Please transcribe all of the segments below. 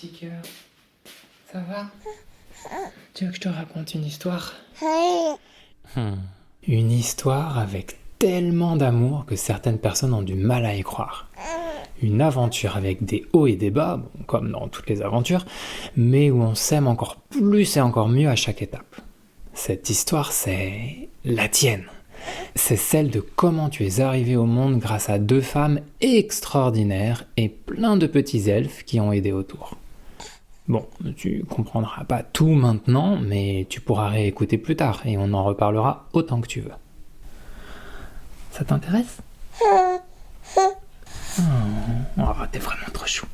petit cœur. Ça va? Tu veux que je te raconte une histoire? Une histoire avec tellement d'amour que certaines personnes ont du mal à y croire. Une aventure avec des hauts et des bas, bon, comme dans toutes les aventures, mais où on s'aime encore plus et encore mieux à chaque étape. Cette histoire, c'est la tienne. C'est celle de comment tu es arrivé au monde grâce à deux femmes extraordinaires et plein de petits elfes qui ont aidé autour. Bon, tu comprendras pas tout maintenant, mais tu pourras réécouter plus tard et on en reparlera autant que tu veux. Ça t'intéresse? Oh, t'es vraiment trop chou.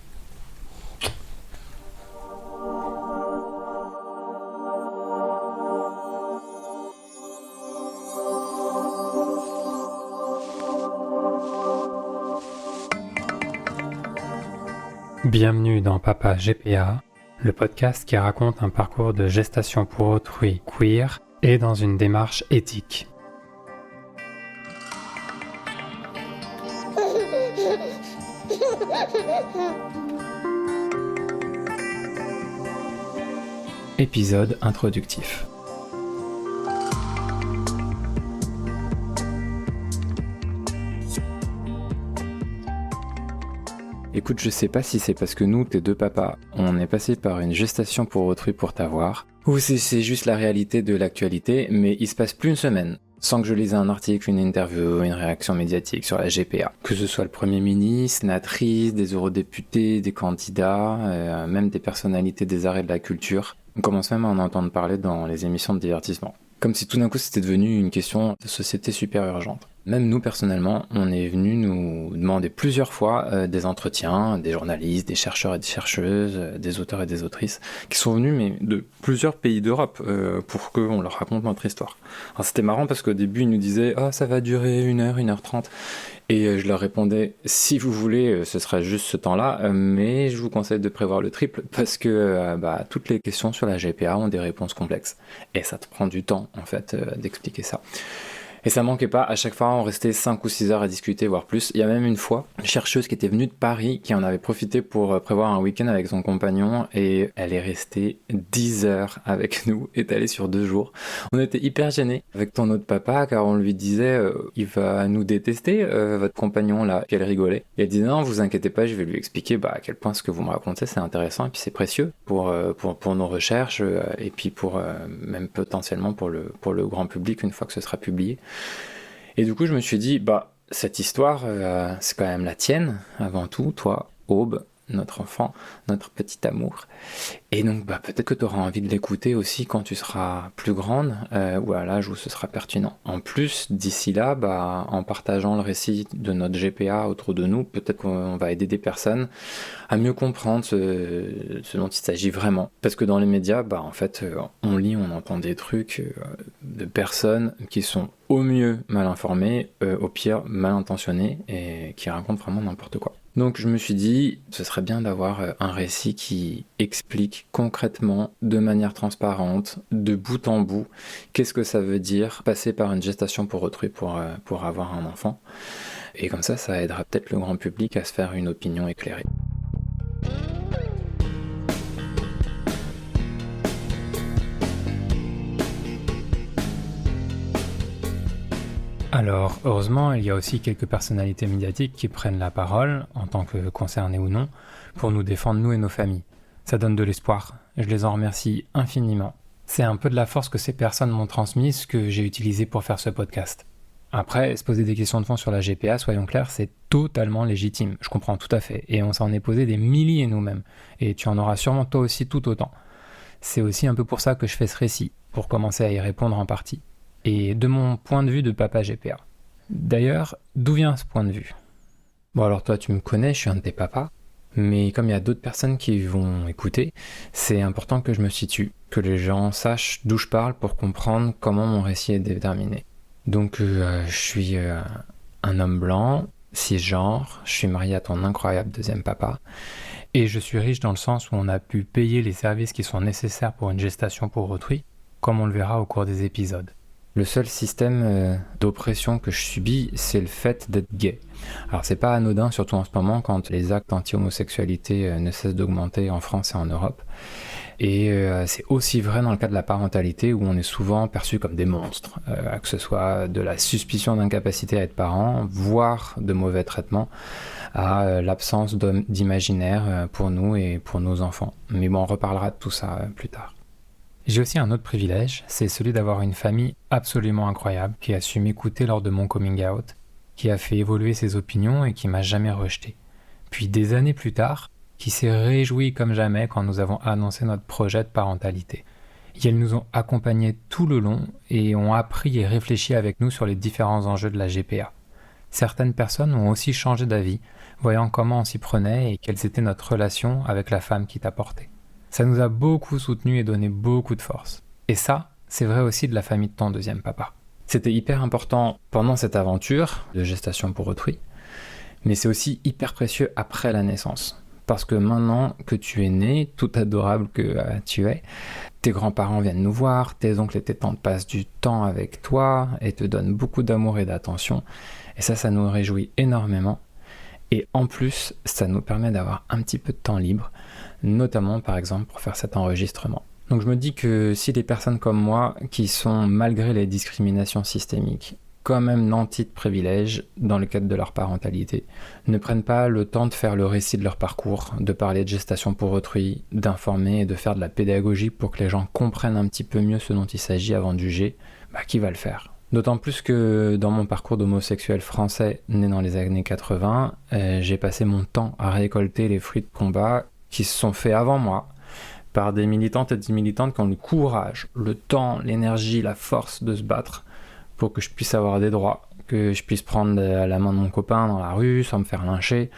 Bienvenue dans Papa GPA, le podcast qui raconte un parcours de gestation pour autrui queer et dans une démarche éthique. Épisode introductif. Écoute, je sais pas si c'est parce que nous, tes deux papas, on est passé par une gestation pour autrui pour t'avoir, ou si c'est juste la réalité de l'actualité, mais il se passe plus une semaine sans que je lise un article, une interview, une réaction médiatique sur la GPA. Que ce soit le Premier ministre, sénatrice, des eurodéputés, des candidats, même des personnalités des arts et de la culture. On commence même à en entendre parler dans les émissions de divertissement. Comme si tout d'un coup c'était devenu une question de société super urgente. Même nous, personnellement, on est venu nous demander plusieurs fois des entretiens, des journalistes, des chercheurs et des chercheuses, des auteurs et des autrices, qui sont venus mais de plusieurs pays d'Europe pour qu'on leur raconte notre histoire. Alors c'était marrant parce qu'au début, ils nous disaient « Ah, ça va durer 1h, 1h30 ». Et je leur répondais « Si vous voulez, ce sera juste ce temps-là, mais je vous conseille de prévoir le triple parce que toutes les questions sur la GPA ont des réponses complexes. Et ça te prend du temps, en fait, d'expliquer ça. » Et ça manquait pas, à chaque fois on restait 5 ou 6 heures à discuter, voire plus. Il y a même une fois une chercheuse qui était venue de Paris, qui en avait profité pour prévoir un week-end avec son compagnon, et elle est restée 10 heures avec nous, étalée sur 2 jours. On était hyper gênés avec ton autre papa, car on lui disait il va nous détester, votre compagnon là, qu'elle rigolait. Et elle disait non, vous inquiétez pas, je vais lui expliquer à quel point ce que vous me racontez c'est intéressant, et puis c'est précieux pour nos recherches, et puis pour même potentiellement pour le grand public une fois que ce sera publié. Et du coup, je me suis dit, cette histoire, c'est quand même la tienne, avant tout, toi, Aube, notre enfant, notre petit amour. Et donc, peut-être que tu auras envie de l'écouter aussi quand tu seras plus grande, ou à l'âge où ce sera pertinent. En plus, d'ici là, en partageant le récit de notre GPA autour de nous, peut-être qu'on va aider des personnes à mieux comprendre ce dont il s'agit vraiment. Parce que dans les médias, en fait, on lit, on entend des trucs de personnes qui sont au mieux mal informées, au pire mal intentionnées, et qui racontent vraiment n'importe quoi. Donc je me suis dit, ce serait bien d'avoir un récit qui explique concrètement, de manière transparente, de bout en bout, qu'est-ce que ça veut dire passer par une gestation pour autrui pour avoir un enfant. Et comme ça aidera peut-être le grand public à se faire une opinion éclairée. Alors, heureusement, il y a aussi quelques personnalités médiatiques qui prennent la parole, en tant que concernés ou non, pour nous défendre, nous et nos familles. Ça donne de l'espoir, je les en remercie infiniment. C'est un peu de la force que ces personnes m'ont transmise que j'ai utilisé pour faire ce podcast. Après, se poser des questions de fond sur la GPA, soyons clairs, c'est totalement légitime, je comprends tout à fait, et on s'en est posé des milliers nous-mêmes, et tu en auras sûrement toi aussi tout autant. C'est aussi un peu pour ça que je fais ce récit, pour commencer à y répondre en partie. Et de mon point de vue de papa GPA. D'ailleurs, d'où vient ce point de vue? Bon alors toi tu me connais, je suis un de tes papas, mais comme il y a d'autres personnes qui vont écouter, c'est important que je me situe, que les gens sachent d'où je parle pour comprendre comment mon récit est déterminé. Donc je suis un homme blanc, cisgenre, je suis marié à ton incroyable deuxième papa, et je suis riche dans le sens où on a pu payer les services qui sont nécessaires pour une gestation pour autrui, comme on le verra au cours des épisodes. Le seul système d'oppression que je subis, c'est le fait d'être gay. Alors c'est pas anodin, surtout en ce moment, quand les actes anti-homosexualité ne cessent d'augmenter en France et en Europe. Et c'est aussi vrai dans le cas de la parentalité, où on est souvent perçu comme des monstres, que ce soit de la suspicion d'incapacité à être parent, voire de mauvais traitements, à l'absence d'imaginaire pour nous et pour nos enfants. Mais bon, on reparlera de tout ça plus tard. J'ai aussi un autre privilège, c'est celui d'avoir une famille absolument incroyable qui a su m'écouter lors de mon coming out, qui a fait évoluer ses opinions et qui m'a jamais rejeté. Puis des années plus tard, qui s'est réjoui comme jamais quand nous avons annoncé notre projet de parentalité. Et elles nous ont accompagnés tout le long et ont appris et réfléchi avec nous sur les différents enjeux de la GPA. Certaines personnes ont aussi changé d'avis, voyant comment on s'y prenait et quelle était notre relation avec la femme qui t'a porté. Ça nous a beaucoup soutenus et donné beaucoup de force. Et ça, c'est vrai aussi de la famille de ton deuxième papa. C'était hyper important pendant cette aventure de gestation pour autrui, mais c'est aussi hyper précieux après la naissance. Parce que maintenant que tu es né, tout adorable que tu es, tes grands-parents viennent nous voir, tes oncles et tes tantes passent du temps avec toi et te donnent beaucoup d'amour et d'attention. Et ça nous réjouit énormément. Et en plus, ça nous permet d'avoir un petit peu de temps libre, notamment par exemple pour faire cet enregistrement. Donc je me dis que si des personnes comme moi, qui sont malgré les discriminations systémiques, quand même nantis de privilèges dans le cadre de leur parentalité, ne prennent pas le temps de faire le récit de leur parcours, de parler de gestation pour autrui, d'informer et de faire de la pédagogie pour que les gens comprennent un petit peu mieux ce dont il s'agit avant de juger, qui va le faire ? D'autant plus que dans mon parcours d'homosexuel français né dans les années 80, j'ai passé mon temps à récolter les fruits de combats qui se sont faits avant moi par des militantes et des militantes qui ont le courage, le temps, l'énergie, la force de se battre pour que je puisse avoir des droits, que je puisse prendre la main de mon copain dans la rue sans me faire lyncher,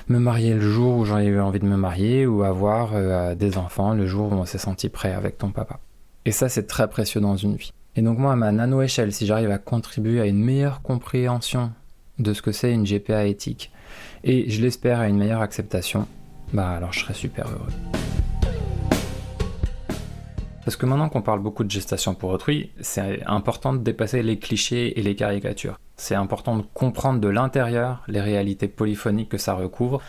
me marier le jour où j'en ai eu envie de me marier ou avoir des enfants le jour où on s'est senti prêt avec ton papa. Et ça, c'est très précieux dans une vie. Et donc moi, à ma nano-échelle, si j'arrive à contribuer à une meilleure compréhension de ce que c'est une GPA éthique, et je l'espère à une meilleure acceptation, alors je serai super heureux. Parce que maintenant qu'on parle beaucoup de gestation pour autrui, c'est important de dépasser les clichés et les caricatures. C'est important de comprendre de l'intérieur les réalités polyphoniques que ça recouvre,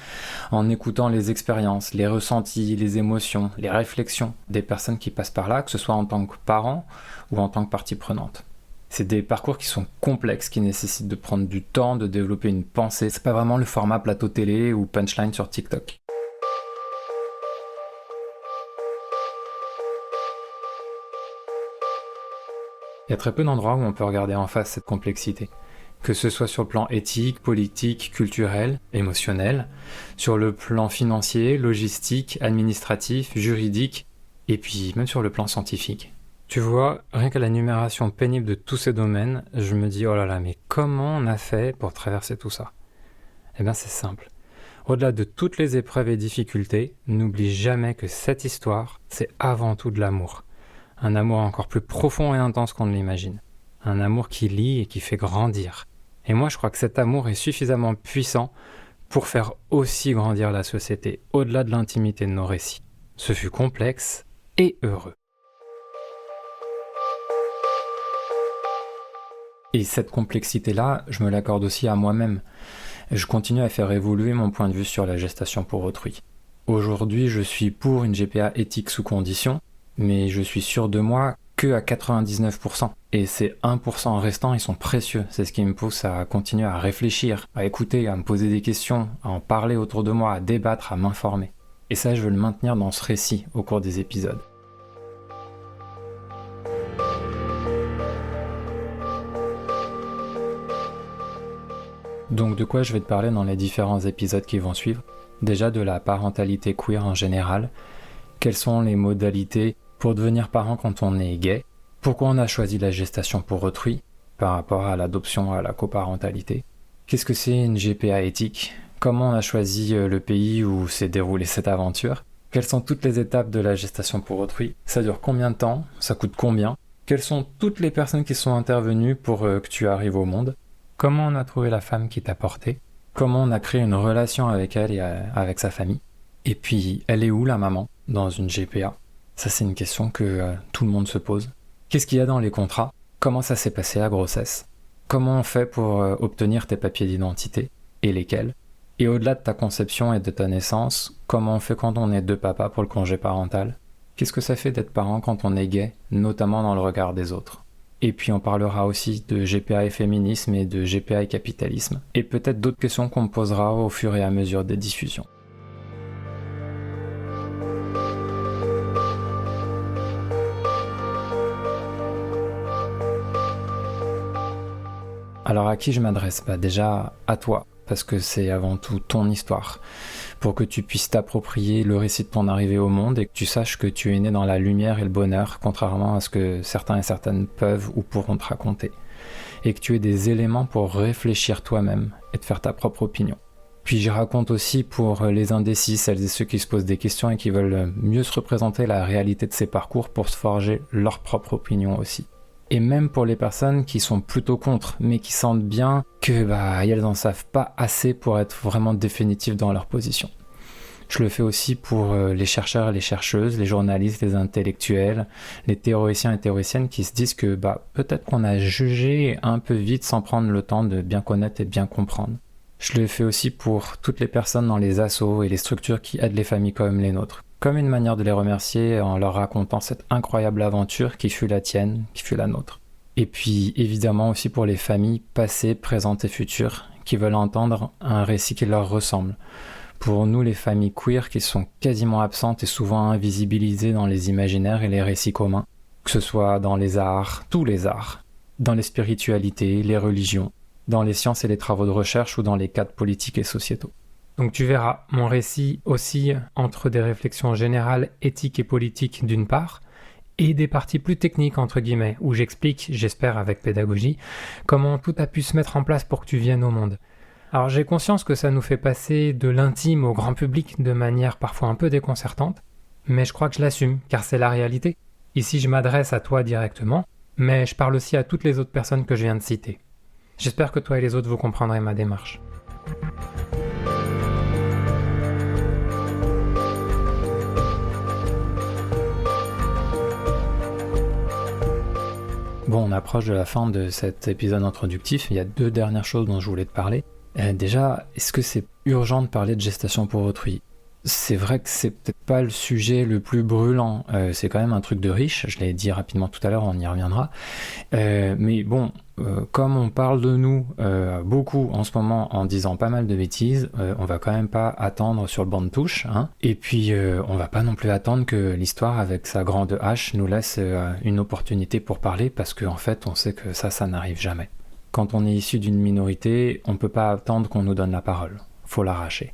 en écoutant les expériences, les ressentis, les émotions, les réflexions des personnes qui passent par là, que ce soit en tant que parents ou en tant que partie prenante. C'est des parcours qui sont complexes, qui nécessitent de prendre du temps, de développer une pensée. C'est pas vraiment le format plateau télé ou punchline sur TikTok. Il y a très peu d'endroits où on peut regarder en face cette complexité. Que ce soit sur le plan éthique, politique, culturel, émotionnel, sur le plan financier, logistique, administratif, juridique, et puis même sur le plan scientifique. Tu vois, rien qu'à la numération pénible de tous ces domaines, je me dis, oh là là, mais comment on a fait pour traverser tout ça ? Eh bien c'est simple. Au-delà de toutes les épreuves et difficultés, n'oublie jamais que cette histoire, c'est avant tout de l'amour. Un amour encore plus profond et intense qu'on ne l'imagine. Un amour qui lie et qui fait grandir. Et moi, je crois que cet amour est suffisamment puissant pour faire aussi grandir la société, au-delà de l'intimité de nos récits. Ce fut complexe et heureux. Et cette complexité-là, je me l'accorde aussi à moi-même. Je continue à faire évoluer mon point de vue sur la gestation pour autrui. Aujourd'hui, je suis pour une GPA éthique sous condition, mais je suis sûr de moi que à 99%. Et ces 1% restants, ils sont précieux. C'est ce qui me pousse à continuer à réfléchir, à écouter, à me poser des questions, à en parler autour de moi, à débattre, à m'informer. Et ça, je veux le maintenir dans ce récit au cours des épisodes. Donc de quoi je vais te parler dans les différents épisodes qui vont suivre ? Déjà de la parentalité queer en général. Quelles sont les modalités pour devenir parent quand on est gay ? Pourquoi on a choisi la gestation pour autrui par rapport à l'adoption, à la coparentalité ? Qu'est-ce que c'est une GPA éthique ? Comment on a choisi le pays où s'est déroulée cette aventure ? Quelles sont toutes les étapes de la gestation pour autrui ? Ça dure combien de temps ? Ça coûte combien ? Quelles sont toutes les personnes qui sont intervenues pour que tu arrives au monde ? Comment on a trouvé la femme qui t'a porté ? Comment on a créé une relation avec elle et avec sa famille ? Et puis, elle est où la maman dans une GPA ? Ça, c'est une question que tout le monde se pose. Qu'est-ce qu'il y a dans les contrats ? Comment ça s'est passé la grossesse? Comment on fait pour obtenir tes papiers d'identité et lesquels? Et au-delà de ta conception et de ta naissance, comment on fait quand on est deux papas pour le congé parental? Qu'est-ce que ça fait d'être parent quand on est gay, notamment dans le regard des autres? Et puis on parlera aussi de GPA et féminisme et de GPA et capitalisme, et peut-être d'autres questions qu'on me posera au fur et à mesure des diffusions. Alors à qui je m'adresse? Déjà à toi, parce que c'est avant tout ton histoire, pour que tu puisses t'approprier le récit de ton arrivée au monde et que tu saches que tu es né dans la lumière et le bonheur, contrairement à ce que certains et certaines peuvent ou pourront te raconter, et que tu aies des éléments pour réfléchir toi-même et te faire ta propre opinion. Puis je raconte aussi pour les indécis, celles et ceux qui se posent des questions et qui veulent mieux se représenter la réalité de ces parcours pour se forger leur propre opinion aussi. Et même pour les personnes qui sont plutôt contre, mais qui sentent bien que elles en savent pas assez pour être vraiment définitives dans leur position. Je le fais aussi pour les chercheurs et les chercheuses, les journalistes, les intellectuels, les théoriciens et théoriciennes qui se disent que peut-être qu'on a jugé un peu vite sans prendre le temps de bien connaître et bien comprendre. Je le fais aussi pour toutes les personnes dans les assos et les structures qui aident les familles comme les nôtres. Comme une manière de les remercier en leur racontant cette incroyable aventure qui fut la tienne, qui fut la nôtre. Et puis évidemment aussi pour les familles passées, présentes et futures qui veulent entendre un récit qui leur ressemble. Pour nous les familles queer qui sont quasiment absentes et souvent invisibilisées dans les imaginaires et les récits communs, que ce soit dans les arts, tous les arts, dans les spiritualités, les religions, dans les sciences et les travaux de recherche ou dans les cadres politiques et sociétaux. Donc tu verras, mon récit oscille entre des réflexions générales, éthiques et politiques d'une part, et des parties plus techniques entre guillemets, où j'explique, j'espère avec pédagogie, comment tout a pu se mettre en place pour que tu viennes au monde. Alors j'ai conscience que ça nous fait passer de l'intime au grand public de manière parfois un peu déconcertante, mais je crois que je l'assume, car c'est la réalité. Ici je m'adresse à toi directement, mais je parle aussi à toutes les autres personnes que je viens de citer. J'espère que toi et les autres vous comprendrez ma démarche. Bon, on approche de la fin de cet épisode introductif. Il y a 2 dernières choses dont je voulais te parler. Déjà, est-ce que c'est urgent de parler de gestation pour autrui? C'est vrai que c'est peut-être pas le sujet le plus brûlant, c'est quand même un truc de riche, je l'ai dit rapidement tout à l'heure, on y reviendra. Mais bon, comme on parle de nous beaucoup en ce moment en disant pas mal de bêtises, on va quand même pas attendre sur le banc de touche, hein. Et puis on va pas non plus attendre que l'histoire avec sa grande hache nous laisse une opportunité pour parler, parce qu'en fait on sait que ça n'arrive jamais. Quand on est issu d'une minorité, on peut pas attendre qu'on nous donne la parole, faut l'arracher.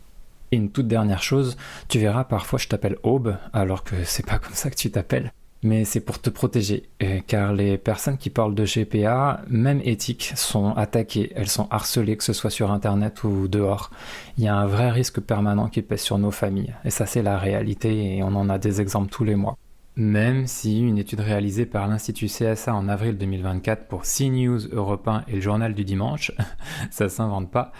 Et une toute dernière chose, tu verras, parfois je t'appelle Aube, alors que c'est pas comme ça que tu t'appelles. Mais c'est pour te protéger, car les personnes qui parlent de GPA, même éthiques, sont attaquées, elles sont harcelées, que ce soit sur internet ou dehors. Il y a un vrai risque permanent qui pèse sur nos familles, et ça c'est la réalité, et on en a des exemples tous les mois. Même si une étude réalisée par l'Institut CSA en avril 2024 pour CNews, Europe 1 et le Journal du Dimanche, ça s'invente pas,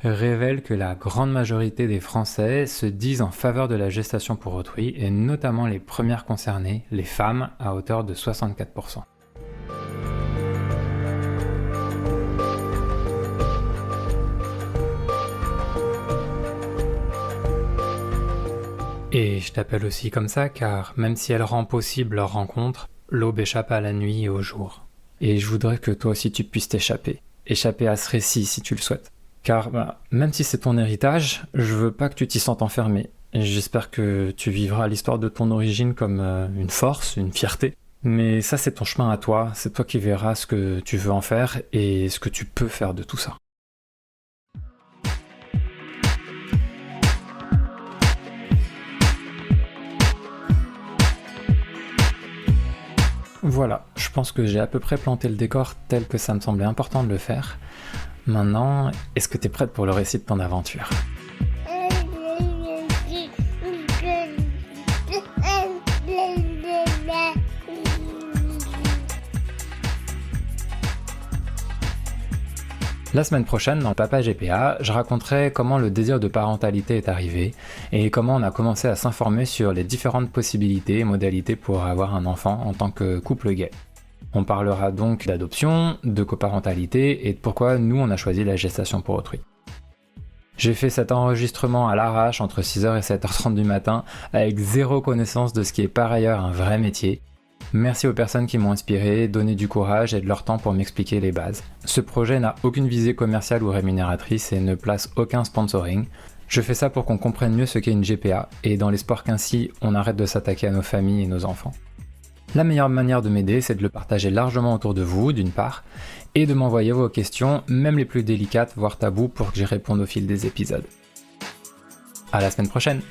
révèle que la grande majorité des Français se disent en faveur de la gestation pour autrui, et notamment les premières concernées, les femmes, à hauteur de 64%. Et je t'appelle aussi comme ça car même si elle rend possible leur rencontre, l'aube échappe à la nuit et au jour. Et je voudrais que toi aussi tu puisses t'échapper. Échapper à ce récit si tu le souhaites. Car même si c'est ton héritage, je veux pas que tu t'y sentes enfermé. Et j'espère que tu vivras l'histoire de ton origine comme une force, une fierté. Mais ça c'est ton chemin à toi, c'est toi qui verras ce que tu veux en faire et ce que tu peux faire de tout ça. Voilà, je pense que j'ai à peu près planté le décor tel que ça me semblait important de le faire. Maintenant, est-ce que t'es prête pour le récit de ton aventure ? La semaine prochaine, dans le Papa GPA, je raconterai comment le désir de parentalité est arrivé et comment on a commencé à s'informer sur les différentes possibilités et modalités pour avoir un enfant en tant que couple gay. On parlera donc d'adoption, de coparentalité et de pourquoi nous on a choisi la gestation pour autrui. J'ai fait cet enregistrement à l'arrache entre 6h et 7h30 du matin avec zéro connaissance de ce qui est par ailleurs un vrai métier. Merci aux personnes qui m'ont inspiré, donné du courage et de leur temps pour m'expliquer les bases. Ce projet n'a aucune visée commerciale ou rémunératrice et ne place aucun sponsoring. Je fais ça pour qu'on comprenne mieux ce qu'est une GPA et dans l'espoir qu'ainsi on arrête de s'attaquer à nos familles et nos enfants. La meilleure manière de m'aider, c'est de le partager largement autour de vous, d'une part, et de m'envoyer vos questions, même les plus délicates, voire tabous, pour que j'y réponde au fil des épisodes. À la semaine prochaine!